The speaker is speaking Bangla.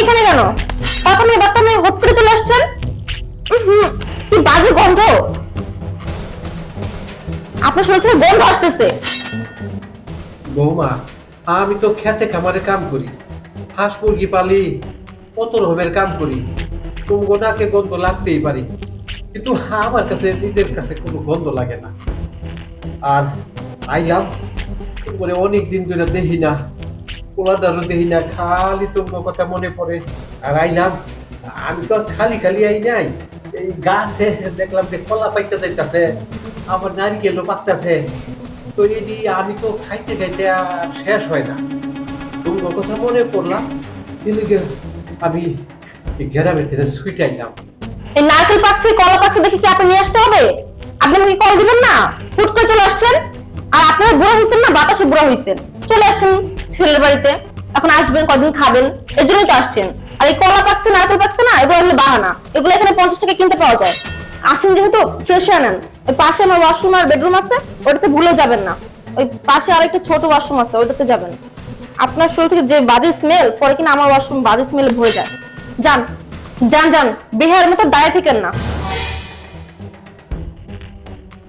এখানে কেন? কথা নেই বার্তা নেই, হট করে চলে আসছেন। কি বাজে গন্ধ, আপনার শরীর থেকে গন্ধ আসতেছে। বৌমা, আমি তো খেতে খামারে কাম করি, হাঁস মুরগি পালি, কত রকমের কাম করি, তোমাকে নাকে গন্ধ লাগতেই পারি, কিন্তু আমার কাছে নিজের কাছে কোনো গন্ধ লাগে না। আর আইলাম তোমার অনেক দিন ধরে দেখি না, পোলাদারও দেখি না, খালি তোমার কথা মনে পড়ে। আর আইলাম, আমি তো আর খালি খালি আই নাই, এই গাছে দেখলাম যে কলা পাইতে যাইতাছে, আমার নারিকেলও পাকতাছে, তো এটি আমি তো খাইতে খাইতে আর শেষ হয় না। তোমার কথা মনে পড়লাম, এদিকে আমি এই গ্রামের থেকে ছুটে আইলাম। এই নারকেল পাকছে কলা পাকছে দেখে কি আপনি নিয়ে আসতে হবে? আপনি আমাকে কল দিবেন না, হুট করে চলে আসছেন। আর আপনারা বুড়া হয়েছেন না বাতাসে বুড়া হয়েছেন, চলে আসছেন ছেলের বাড়িতে, এখন আসবেন কদিন খাবেন, এর জন্যই তো আসছেন। আর এই কলা পাকছে নারকেল পাকছে না, এগুলো হলো বাহানা, এগুলো এখানে 50 টাকা কিনতে পাওয়া যায়। আসেন যেহেতু ফ্রেশ আনেন। ওই পাশে আমার ওয়াশরুম আর বেডরুম আছে, ওটাতে ভুলেও যাবেন না। ওই পাশে আরেকটা ছোট ওয়াশরুম আছে, ওটাতে যাবেন। আপনার শরীর থেকে যে বাজে স্মেল, পরে কিনা আমার ওয়াশরুম বাজে স্মেলে ভরে যায়। যান যান যান, বেহার মতো দাঁড়িয়ে থেকেন না।